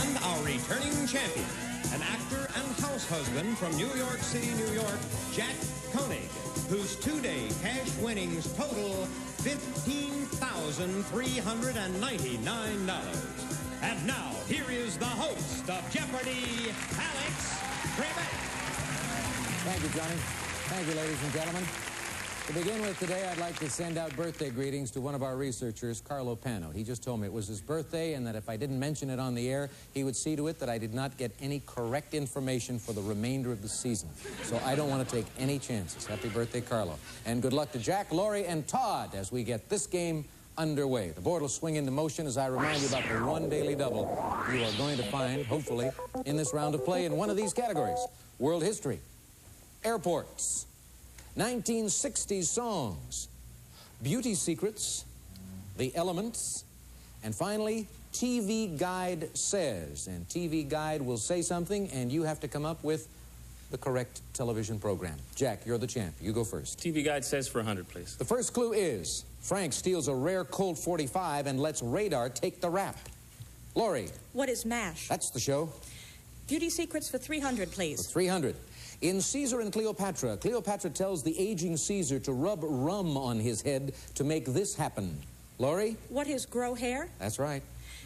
And our returning champion, an actor and house husband from New York City, New York, Jack Koenig, whose two-day cash winnings total $15,399. And now, here is the host of Jeopardy, Alex Trebek. Thank you, Johnny. Thank you, ladies and gentlemen. To begin with today, I'd like to send out birthday greetings to one of our researchers, Carlo Pano. He just told me it was his birthday and that if I didn't mention it on the air, he would see to it that I did not get any correct information for the remainder of the season. So I don't want to take any chances. Happy birthday, Carlo. And good luck to Jack, Laurie, and Todd as we get this game underway. The board will swing into motion as I remind you about the one daily double you are going to find, hopefully, in this round of play in one of these categories: world history, airports, 1960s songs, beauty secrets, the elements, and finally, TV Guide says. And TV Guide will say something, and you have to come up with the correct television program. Jack, you're the champ. You go first. TV Guide says for 100, please. The first clue is Frank steals a rare Colt 45 and lets Radar take the rap. Laurie. What is MASH? That's the show. Beauty secrets for 300, please. For 300. In Caesar and Cleopatra, Cleopatra tells the aging Caesar to rub rum on his head to make this happen. Laurie? What is grow hair? That's right.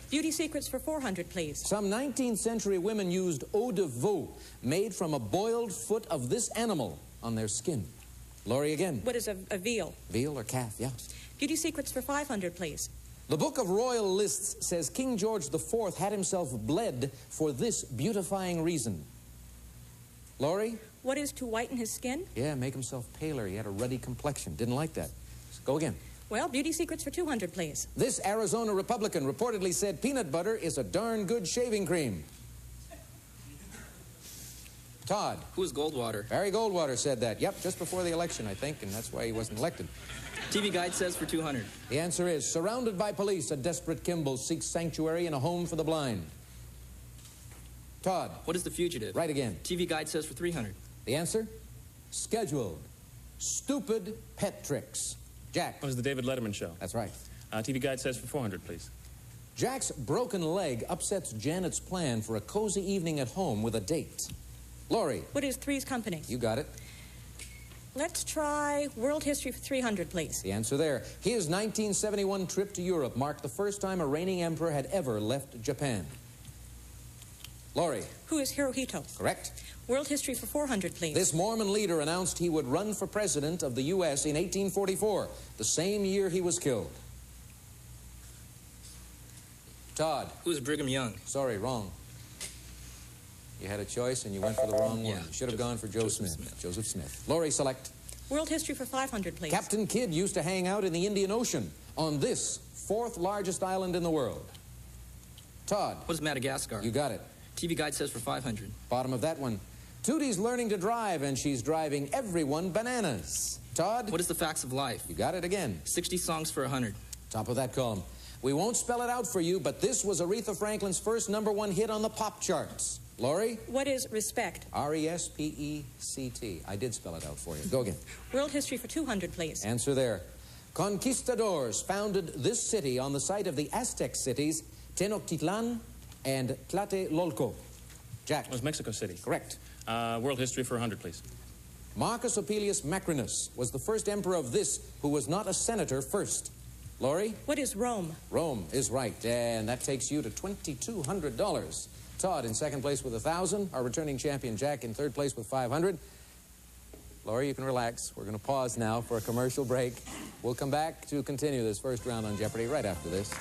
Beauty secrets for 400, please. Some 19th century women used eau de veau, made from a boiled foot of this animal, on their skin. Laurie again. What is a veal? Veal or calf, yeah. Beauty secrets for 500, please. The Book of Royal Lists says King George IV had himself bled for this beautifying reason. Laurie? What is to whiten his skin? Yeah, make himself paler. He had a ruddy complexion. Didn't like that. Go again. Well, beauty secrets for 200, please. This Arizona Republican reportedly said peanut butter is a darn good shaving cream. Todd. Who is Goldwater? Barry Goldwater said that. Yep, just before the election, I think, and that's why he wasn't elected. TV Guide says for 200. The answer is, surrounded by police, a desperate Kimball seeks sanctuary in a home for the blind. Todd. What is The Fugitive? Right again. TV Guide says for 300. The answer? Scheduled. Stupid pet tricks. Jack. What is The David Letterman Show? That's right. TV Guide says for 400, please. Jack's broken leg upsets Janet's plan for a cozy evening at home with a date. Laurie. What is Three's Company? You got it. Let's try world history for 300, please. The answer there. His 1971 trip to Europe marked the first time a reigning emperor had ever left Japan. Laurie. Who is Hirohito? Correct. World history for 400, please. This Mormon leader announced he would run for president of the U.S. in 1844, the same year he was killed. Todd. Who is Brigham Young? Sorry, wrong. You had a choice and you went for the wrong one. Yeah, You should have gone for Joseph Smith. Joseph Smith. Laurie, select. World history for 500, please. Captain Kidd used to hang out in the Indian Ocean on this fourth largest island in the world. Todd. What is Madagascar? You got it. TV Guide says for 500. Bottom of that one. Tootie's learning to drive and she's driving everyone bananas. Todd. What is The Facts of Life? You got it again. 60 songs for 100. Top of that column. We won't spell it out for you, but this was Aretha Franklin's first #1 hit on the pop charts. Laurie? What is respect? R-E-S-P-E-C-T. I did spell it out for you. Go again. World history for 200, please. Answer there. Conquistadors founded this city on the site of the Aztec cities Tenochtitlan and Tlatelolco. Jack. It was Mexico City. Correct. World history for 100, please. Marcus Aurelius Macrinus was the first emperor of this who was not a senator first. Laurie? What is Rome? Rome is right, and that takes you to $2,200. Todd in second place with 1,000. Our returning champion, Jack, in third place with 500. Laurie, you can relax. We're going to pause now for a commercial break. We'll come back to continue this first round on Jeopardy right after this.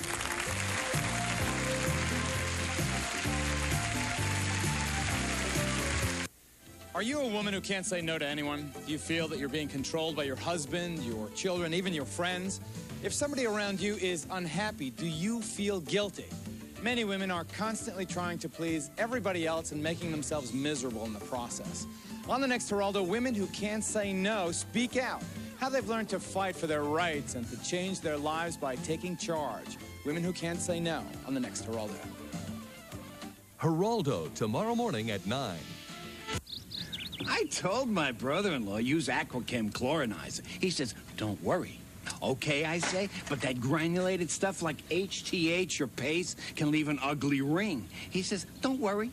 Are you a woman who can't say no to anyone? Do you feel that you're being controlled by your husband, your children, even your friends? If somebody around you is unhappy, do you feel guilty? Many women are constantly trying to please everybody else and making themselves miserable in the process. On the next Geraldo, women who can't say no speak out. How they've learned to fight for their rights and to change their lives by taking charge. Women who can't say no on the next Geraldo. Geraldo, tomorrow morning at 9. I told my brother-in-law use Aquachem chlorinizer. He says, don't worry, Okay, I say, but that granulated stuff like HTH or paste can leave an ugly ring. He says, don't worry.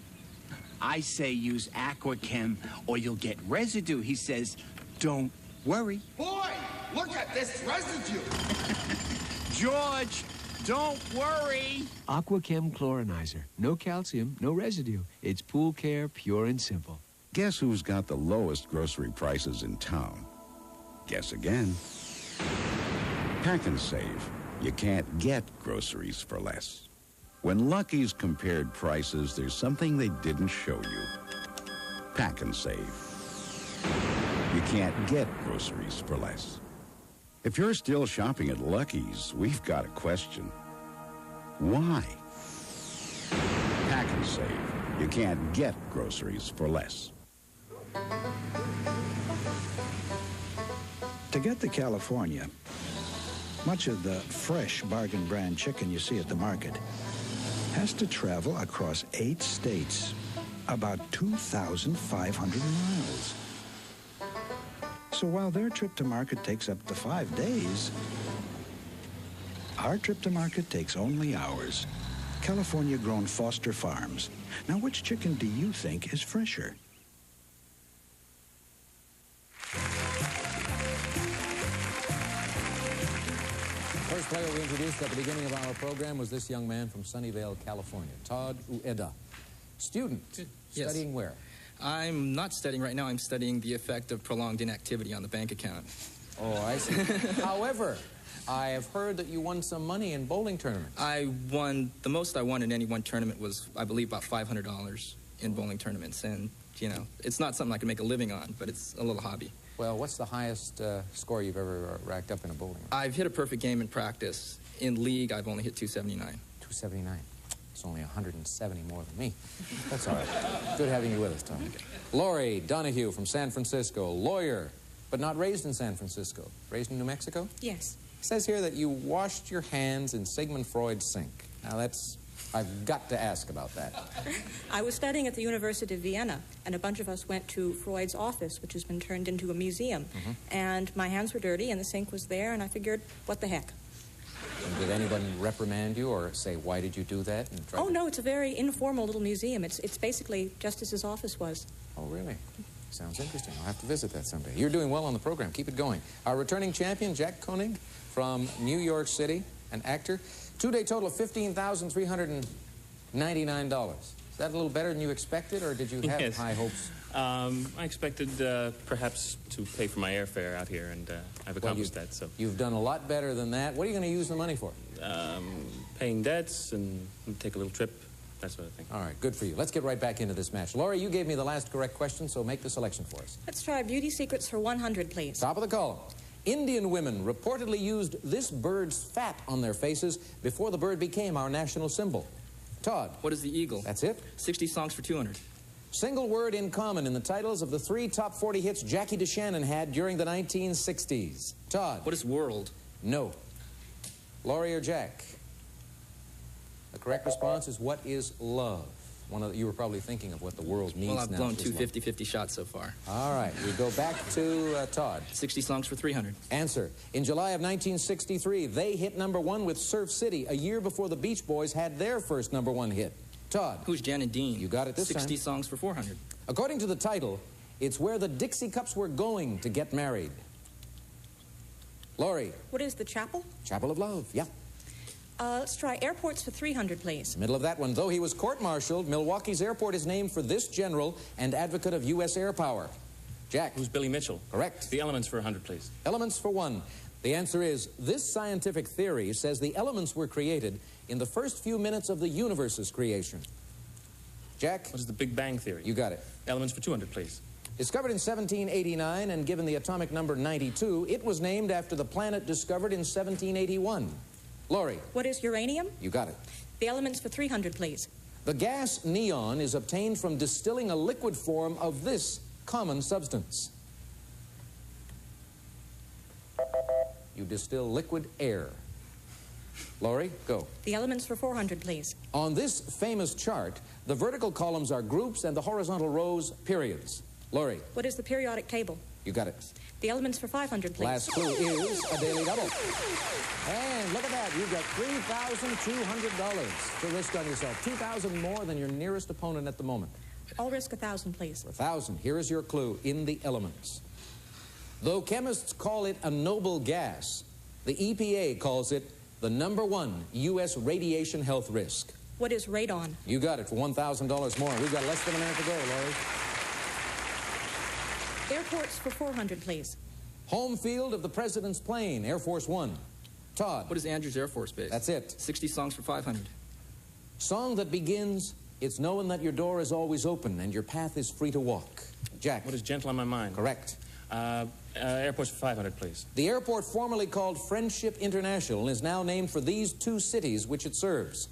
I say use Aquachem or you'll get residue. He says, don't worry. Boy, look at this residue. George, don't worry. Aquachem Chlorinizer. No calcium, no residue. It's pool care, pure and simple. Guess who's got the lowest grocery prices in town? Guess again. Pack and Save. You can't get groceries for less. When Lucky's compared prices, there's something they didn't show you. Pack and Save. You can't get groceries for less. If you're still shopping at Lucky's, we've got a question. Why? Pack and Save. You can't get groceries for less. To get to California, much of the fresh bargain brand chicken you see at the market has to travel across 8 states, about 2,500 miles. So while their trip to market takes up to 5 days, our trip to market takes only hours. California-grown Foster Farms. Now, which chicken do you think is fresher? First player we introduced at the beginning of our program was this young man from Sunnyvale, California, Todd Uyeda. Student, Yes. studying where? I'm not studying right now. I'm studying the effect of prolonged inactivity on the bank account. Oh, I see. However, I have heard that you won some money in bowling tournaments. The most I won in any one tournament was, I believe, about $500 in bowling tournaments. And, you know, it's not something I can make a living on, but it's a little hobby. Well, what's the highest score you've ever racked up in a bowling room? I've hit a perfect game in practice. In league, I've only hit 279. 279. It's only 170 more than me. That's all right. Good having you with us, Tom. Okay. Lori Donahue from San Francisco, lawyer, but not raised in San Francisco. Raised in New Mexico? Yes. It says here that you washed your hands in Sigmund Freud's sink. Now, I've got to ask about that. I was studying at the University of Vienna, and a bunch of us went to Freud's office, which has been turned into a museum. And my hands were dirty, and the sink was there, and I figured, what the heck? And did anyone reprimand you or say, why did you do that? And Oh, no, it's a very informal little museum. It's basically just as his office was. Oh, really? Sounds interesting. I'll have to visit that someday. You're doing well on the program. Keep it going. Our returning champion, Jack Koenig from New York City, an actor. 2-day total of $15,399. Is that a little better than you expected, or did you have high hopes? I expected perhaps to pay for my airfare out here, and I've accomplished that. So you've done a lot better than that. What are you going to use the money for? Paying debts and take a little trip, that sort of thing. All right, good for you. Let's get right back into this match. Laurie, you gave me the last correct question, so make the selection for us. Let's try beauty secrets for 100, please. Top of the column. Indian women reportedly used this bird's fat on their faces before the bird became our national symbol. Todd. What is the eagle? That's it. 60 songs for 200. Single word in common in the titles of the 3 top 40 hits Jackie DeShannon had during the 1960s. Todd. What is world? No. Laurie or Jack? The correct response is what is love? You were probably thinking of what the world needs now. Well, I've blown 2 50-50 shots so far. All right, we go back to Todd. 60 songs for 300. Answer. In July of 1963, they hit #1 with Surf City, a year before the Beach Boys had their first #1 hit. Todd. Who's Jan and Dean? You got it this 60 time. songs for 400. According to the title, it's where the Dixie Cups were going to get married. Laurie. What is the chapel? Chapel of Love, yeah. Let's try airports for 300, please. Middle of that one. Though he was court-martialed, Milwaukee's airport is named for this general and advocate of U.S. air power. Jack. Who's Billy Mitchell? Correct. The elements for 100, please. Elements for 1. The answer is, this scientific theory says the elements were created in the first few minutes of the universe's creation. Jack? What is the Big Bang Theory? You got it. Elements for 200, please. Discovered in 1789 and given the atomic number 92, it was named after the planet discovered in 1781. Laurie. What is uranium? You got it. The elements for 300, please. The gas neon is obtained from distilling a liquid form of this common substance. You distill liquid air. Laurie, go. The elements for 400, please. On this famous chart, the vertical columns are groups and the horizontal rows, periods. Laurie. What is the periodic table? You got it. The elements for 500, please. Last clue is a daily double. And look at that. You've got $3,200 to risk on yourself. $2,000 more than your nearest opponent at the moment. I'll risk 1,000, please. For 1,000, here is your clue in the elements. Though chemists call it a noble gas, the EPA calls it the #1 U.S. radiation health risk. What is radon? You got it for $1,000 more. We've got less than a minute to go, Laurie. Airports for 400, please. Home field of the President's plane, Air Force One. Todd. What is Andrews Air Force Base? That's it. 60 songs for 500. Song that begins, it's knowing that your door is always open and your path is free to walk. Jack. What is Gentle on My Mind? Correct. Airports for 500, please. The airport formerly called Friendship International is now named for these two cities which it serves.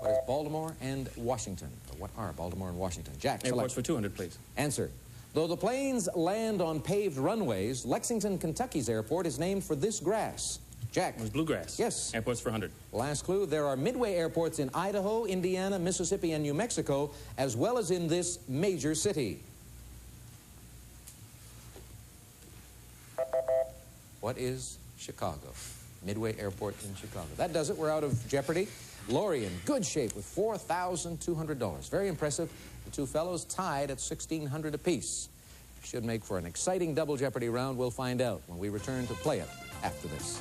What is Baltimore and Washington? Or what are Baltimore and Washington? Jack, Airports for 200, please. Answer. Though the planes land on paved runways, Lexington, Kentucky's airport is named for this grass. Jack. It was bluegrass. Yes. Airports for 100. Last clue, there are midway airports in Idaho, Indiana, Mississippi, and New Mexico, as well as in this major city. What is Chicago? Midway Airport in Chicago. That does it. We're out of jeopardy. Laurie in good shape with $4,200. Very impressive. The two fellows tied at $1,600 apiece. Should make for an exciting double jeopardy round. We'll find out when we return to play it after this.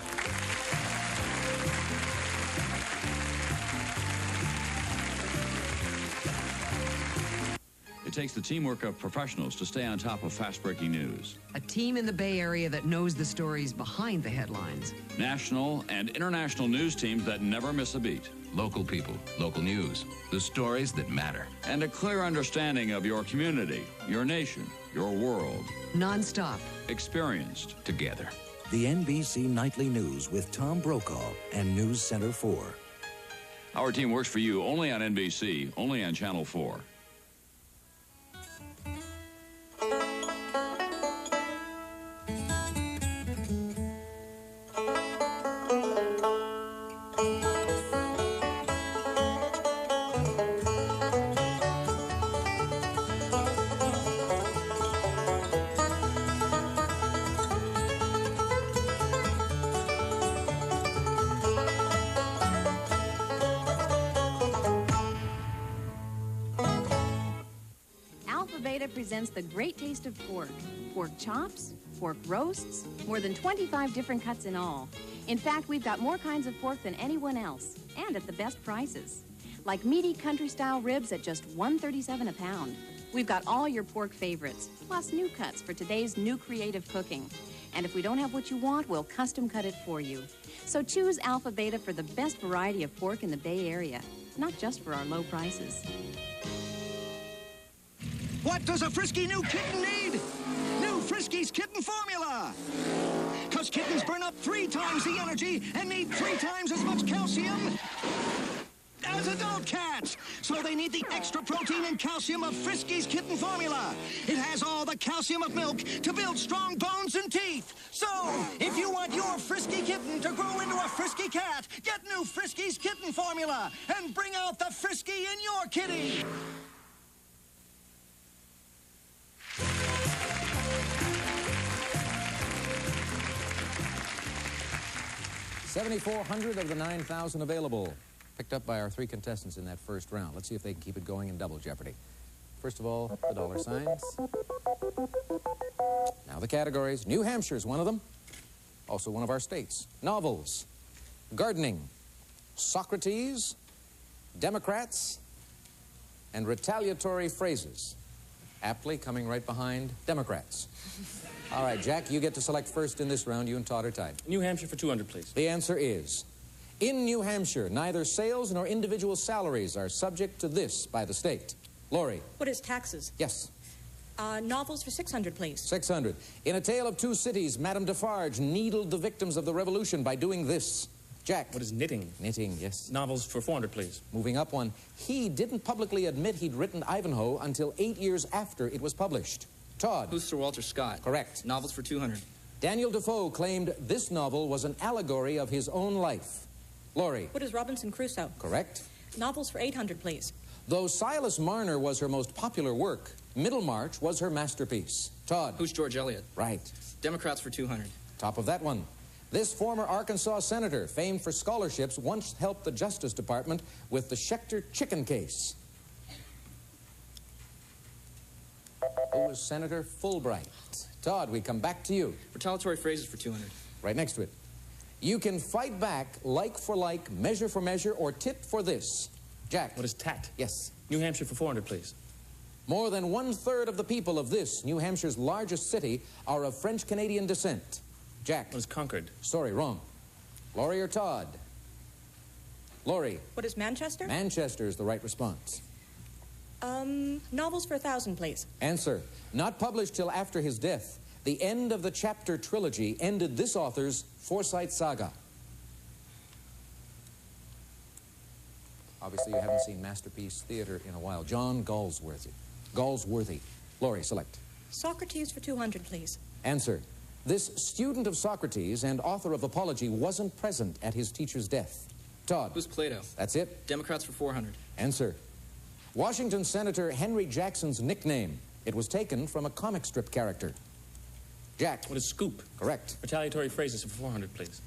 It takes the teamwork of professionals to stay on top of fast-breaking news. A team in the Bay Area that knows the stories behind the headlines. National and international news teams that never miss a beat. Local people, local news, the stories that matter. And a clear understanding of your community, your nation, your world. Non-stop. Experienced. Together. The NBC Nightly News with Tom Brokaw and News Center 4. Our team works for you only on NBC, only on Channel 4. Presents the great taste of pork. Pork chops, pork roasts, more than 25 different cuts in all. In fact, we've got more kinds of pork than anyone else, and at the best prices. Like meaty country-style ribs at just $1.37 a pound. We've got all your pork favorites, plus new cuts for today's new creative cooking. And if we don't have what you want, we'll custom cut it for you. So choose Alpha Beta for the best variety of pork in the Bay Area, not just for our low prices. What does a frisky new kitten need? New Friskies Kitten Formula! Because kittens burn up 3 times the energy and need 3 times as much calcium as adult cats. So they need the extra protein and calcium of Friskies Kitten Formula. It has all the calcium of milk to build strong bones and teeth. So, if you want your frisky kitten to grow into a frisky cat, get new Friskies Kitten Formula and bring out the frisky in your kitty. $7,400 of the $9,000 available, picked up by our 3 contestants in that first round. Let's see if they can keep it going in double jeopardy. First of all, the dollar signs. Now the categories. New Hampshire is one of them, also one of our states. Novels, gardening, Socrates, Democrats, and retaliatory phrases. Aptly coming right behind Democrats. All right, Jack, you get to select first in this round. You and Todd are tied. New Hampshire for 200, please. The answer is, in New Hampshire, neither sales nor individual salaries are subject to this by the state. Laurie. What is taxes? Yes. Novels for 600, please. 600. In A Tale of Two Cities, Madame Defarge needled the victims of the revolution by doing this. Jack. What is knitting? Knitting, yes. Novels for 400, please. Moving up one. He didn't publicly admit he'd written Ivanhoe until 8 years after it was published. Todd. Who's Sir Walter Scott? Correct. Novels for 200. Daniel Defoe claimed this novel was an allegory of his own life. Laurie. What is Robinson Crusoe? Correct. Novels for 800, please. Though Silas Marner was her most popular work, Middlemarch was her masterpiece. Todd. Who's George Eliot? Right. Democrats for 200. Top of that one. This former Arkansas senator, famed for scholarships, once helped the Justice Department with the Schechter chicken case. Who was Senator Fulbright? Todd, we come back to you. Retaliatory phrases for 200. Right next to it. You can fight back like for like, measure for measure, or tit for this. Jack. What is tat? Yes. New Hampshire for 400, please. More than 1/3 of the people of this, New Hampshire's largest city, are of French-Canadian descent. Jack. What is Concord? Sorry, wrong. Laurie or Todd? Laurie. What is Manchester? Manchester is the right response. Novels for 1,000, please. Answer. Not published till after his death. The end of the chapter trilogy ended this author's Forsyte saga. Obviously, you haven't seen Masterpiece Theater in a while. John Galsworthy. Galsworthy. Laurie, select. Socrates for 200, please. Answer. This student of Socrates and author of Apology wasn't present at his teacher's death. Todd. Who's Plato? That's it. Democrats for 400. Answer. Washington Senator Henry Jackson's nickname. It was taken from a comic strip character. Jack. What is Scoop? Correct. Retaliatory phrases for 400, please.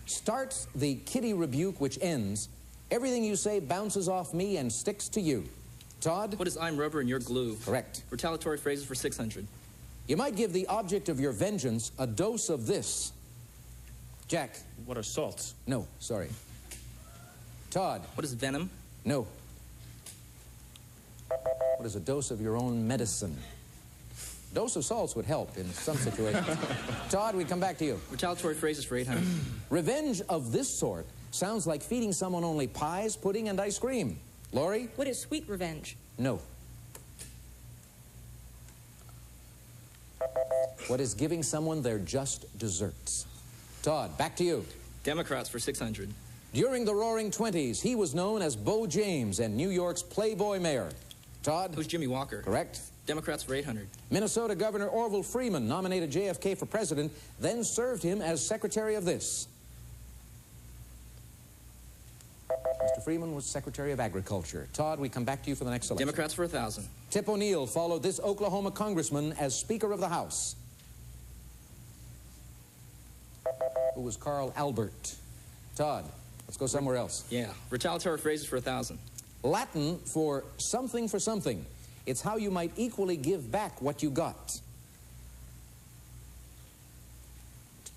Starts the kitty rebuke which ends, everything you say bounces off me and sticks to you. Todd? What is I'm rubber and you're glue? Correct. Retaliatory phrases for 600. You might give the object of your vengeance a dose of this. Jack. What are salts? No, sorry. Todd. What is venom? No. What is a dose of your own medicine? Dose of salts would help in some situations. Todd, we come back to you. Retaliatory phrases for 800. Revenge of this sort sounds like feeding someone only pies, pudding, and ice cream. Laurie? What is sweet revenge? No. What is giving someone their just desserts? Todd, back to you. Democrats for 600. During the Roaring '20s, he was known as Bo James and New York's Playboy mayor. Todd? Who's Jimmy Walker? Correct. Democrats for 800. Minnesota Governor Orville Freeman nominated JFK for president, then served him as secretary of this. Mr. Freeman was Secretary of Agriculture. Todd, we come back to you for the next selection. Democrats for 1,000. Tip O'Neill followed this Oklahoma congressman as Speaker of the House. Who was Carl Albert? Todd, let's go somewhere else. Yeah. Retaliatory phrases for 1,000. Latin for something for something. It's how you might equally give back what you got.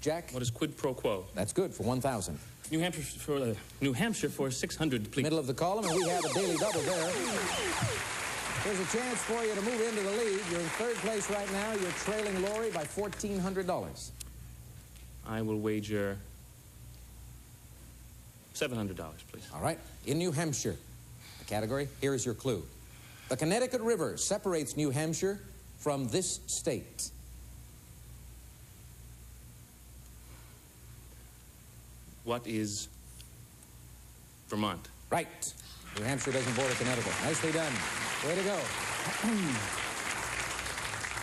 Jack? What is quid pro quo? That's good for 1,000. New Hampshire for 600, please. Middle of the column, and we have a daily double there. There's a chance for you to move into the lead. You're in third place right now. You're trailing Laurie by $1,400. I will wager $700, please. All right. In New Hampshire, the category, here is your clue. The Connecticut River separates New Hampshire from this state. What is Vermont? Right. New Hampshire doesn't border Connecticut. Nicely done. Way to go.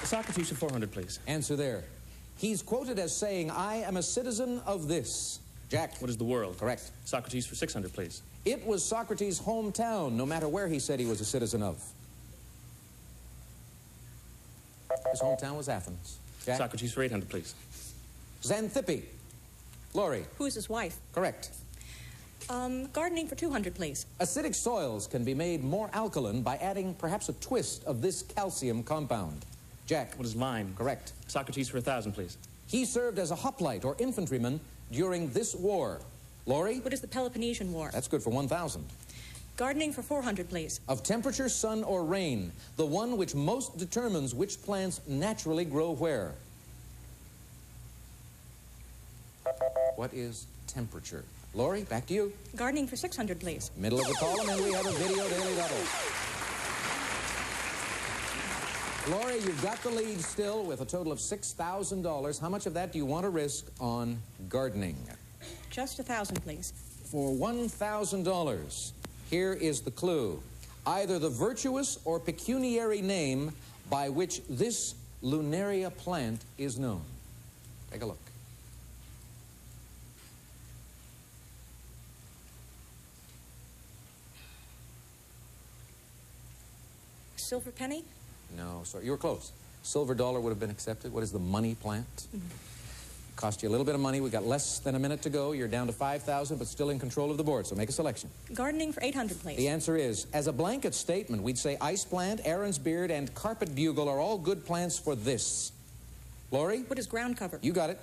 Socrates for 400, please. Answer there. He's quoted as saying, I am a citizen of this. Jack. What is the world? Correct. Socrates for 600, please. It was Socrates' hometown, no matter where he said he was a citizen of. His hometown was Athens. Jack? Socrates for 800, please. Xanthippe. Laurie. Who is his wife? Correct. Gardening for 200, please. Acidic soils can be made more alkaline by adding perhaps a twist of this calcium compound. Jack. What is lime? Correct. Socrates for 1,000, please. He served as a hoplite or infantryman during this war. Laurie? What is the Peloponnesian War? That's good for 1,000. Gardening for 400, please. Of temperature, sun, or rain, the one which most determines which plants naturally grow where. What is temperature? Laurie, back to you. Gardening for 600, please. Middle of the column, and we have a video daily double. Laurie, you've got the lead still with a total of $6,000. How much of that do you want to risk on gardening? Just 1,000, please. For $1,000, here is the clue. Either the virtuous or pecuniary name by which this Lunaria plant is known. Take a look. silver penny? No, sorry. You were close. Silver dollar would have been accepted. What is the money plant? Cost you a little bit of money. We got less than a minute to go. You're down to 5,000, but still in control of the board, so make a selection. Gardening for 800, please. The answer is, as a blanket statement, we'd say ice plant, Aaron's beard, and carpet bugle are all good plants for this. Lori? What is ground cover? You got it.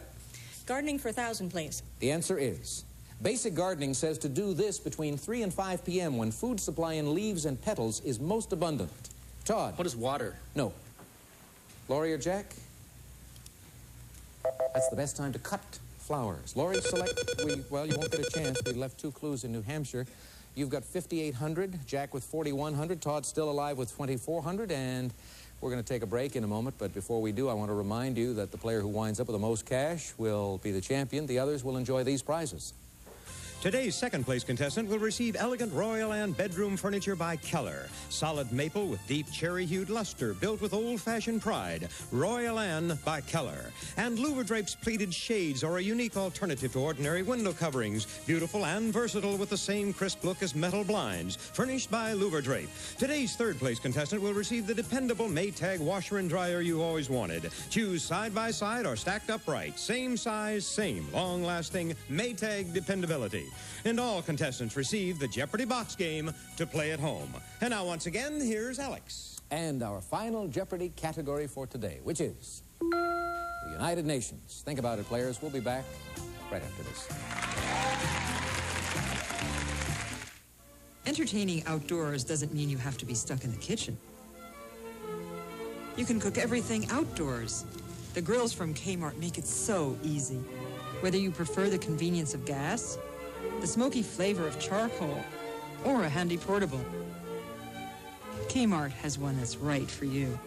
Gardening for 1,000, please. The answer is, basic gardening says to do this between 3 and 5 p.m. when food supply in leaves and petals is most abundant. Todd? What is water? No. Lori or Jack? That's the best time to cut flowers. Lori, select. Well, you won't get a chance. We left 2 clues in New Hampshire. You've got 5,800, Jack with 4,100, Todd still alive with 2,400, and we're going to take a break in a moment, but before we do, I want to remind you that the player who winds up with the most cash will be the champion. The others will enjoy these prizes. Today's second-place contestant will receive elegant Royal Anne bedroom furniture by Keller. Solid maple with deep cherry-hued luster, built with old-fashioned pride. Royal Anne by Keller. And Louver Drapes pleated shades are a unique alternative to ordinary window coverings. Beautiful and versatile with the same crisp look as metal blinds. Furnished by Louver Drape. Today's third-place contestant will receive the dependable Maytag washer and dryer you always wanted. Choose side by side or stacked upright. Same size, same long-lasting Maytag dependability. And all contestants receive the Jeopardy box game to play at home. And now, once again, here's Alex. And our final Jeopardy category for today, which is the United Nations. Think about it, players. We'll be back right after this. Entertaining outdoors doesn't mean you have to be stuck in the kitchen. You can cook everything outdoors. The grills from Kmart make it so easy. Whether you prefer the convenience of gas, the smoky flavor of charcoal, or a handy portable, Kmart has one that's right for you.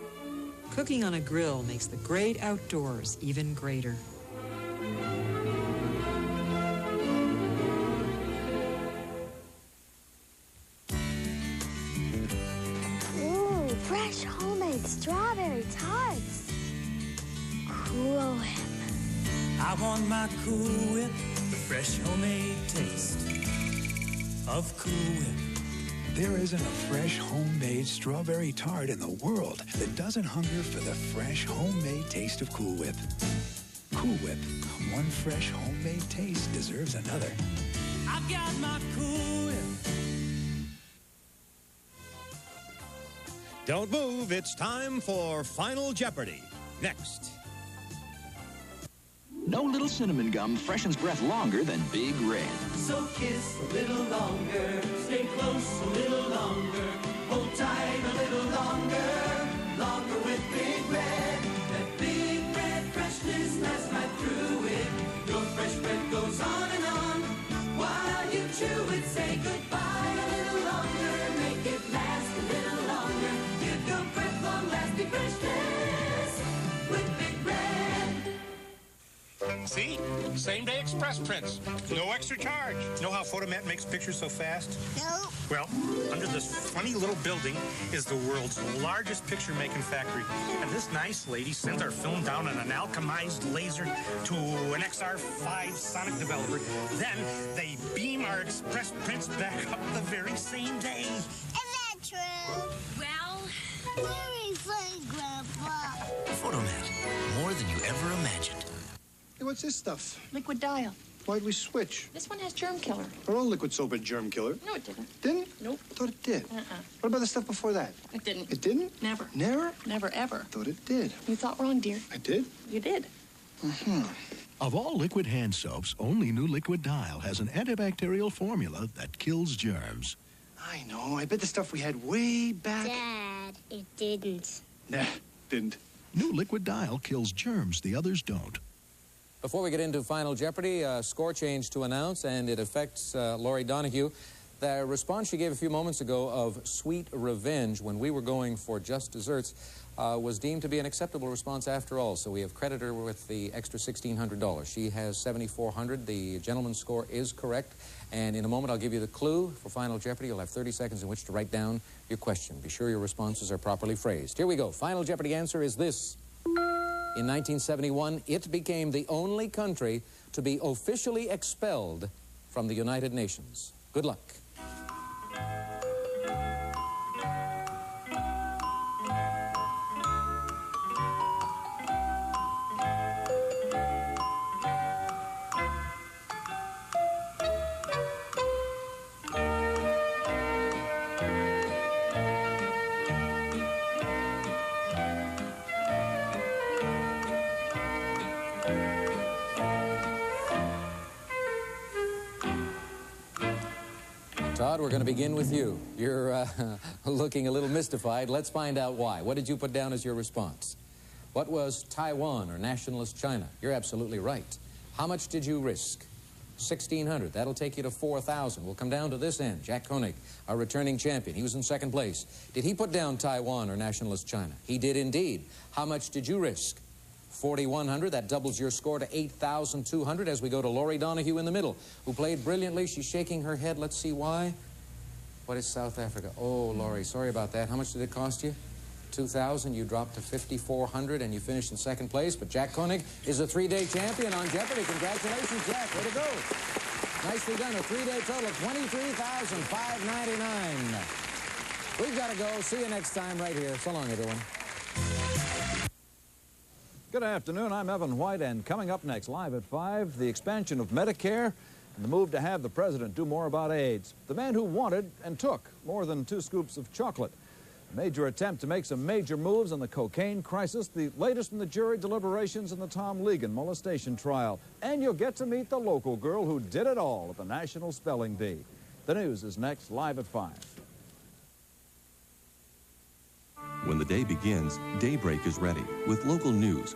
Cooking on a grill makes the great outdoors even greater. Ooh, fresh homemade strawberry tarts. Cool Whip. I want my Cool Whip, the fresh homemade taste of Cool Whip. There isn't a fresh homemade strawberry tart in the world that doesn't hunger for the fresh homemade taste of Cool Whip. Cool Whip, one fresh homemade taste deserves another. I've got my Cool Whip. Don't move. It's time for Final Jeopardy. Next. No little cinnamon gum freshens breath longer than Big Red. So kiss a little longer, stay close a little longer, hold tight a little longer, longer with Big Red. That Big Red freshness lasts right through it. Your fresh breath goes on and on. While you chew it, say goodbye a little longer, make it last a little longer. Give your breath long-lasting freshness with Big Red. See? Same-day express prints. No extra charge. Know how Photomat makes pictures so fast? No. Well, under this funny little building is the world's largest picture-making factory. And this nice lady sent our film down on an alchemized laser to an XR5 sonic developer. Then they beam our express prints back up the very same day. Is that true? Well, very funny, Grandpa. Photomat, more than you ever imagined. Hey, what's this stuff? Liquid dial. Why'd we switch? This one has germ killer. Our old liquid soap had germ killer. No, it didn't. Didn't? Nope. I thought it did. What about the stuff before that? It didn't. It didn't? Never. Never? Never, ever. Thought it did. You thought wrong, dear. I did? You did. Of all liquid hand soaps, only new Liquid Dial has an antibacterial formula that kills germs. I know. I bet the stuff we had way back... Dad, it didn't. Nah, didn't. New Liquid Dial kills germs the others don't. Before we get into Final Jeopardy, a score change to announce, and it affects Lori Donahue. The response she gave a few moments ago of Sweet Revenge when we were going for Just Desserts was deemed to be an acceptable response after all, so we have credited her with the extra $1,600. She has $7,400. The gentleman's score is correct, and in a moment I'll give you the clue for Final Jeopardy. You'll have 30 seconds in which to write down your question. Be sure your responses are properly phrased. Here we go. Final Jeopardy answer is this. In 1971, it became the only country to be officially expelled from the United Nations. Good luck. Todd, we're going to begin with you. You're looking a little mystified. Let's find out why. What did you put down as your response? What was Taiwan or nationalist China? You're absolutely right. How much did you risk? 1,600. That'll take you to 4,000. We'll come down to this end. Jack Koenig, our returning champion. He was in second place. Did he put down Taiwan or nationalist China? He did indeed. How much did you risk? 4,100. That doubles your score to 8,200 as we go to Lori Donahue in the middle, who played brilliantly. She's shaking her head. Let's see why. What is South Africa? Oh, Lori, sorry about that. How much did it cost you? 2,000. You dropped to 5,400 and you finished in second place. But Jack Koenig is a 3-day champion on Jeopardy. Congratulations, Jack. Way to go. Nicely done. A 3-day total of $23,599. We've got to go. See you next time right here. So long, everyone. Good afternoon. I'm Evan White, and coming up next, live at 5, the expansion of Medicare and the move to have the president do more about AIDS. The man who wanted and took more than 2 scoops of chocolate. A major attempt to make some major moves on the cocaine crisis, the latest in the jury deliberations in the Tom Ligon molestation trial. And you'll get to meet the local girl who did it all at the National Spelling Bee. The news is next, live at 5. When the day begins, Daybreak is ready with local news.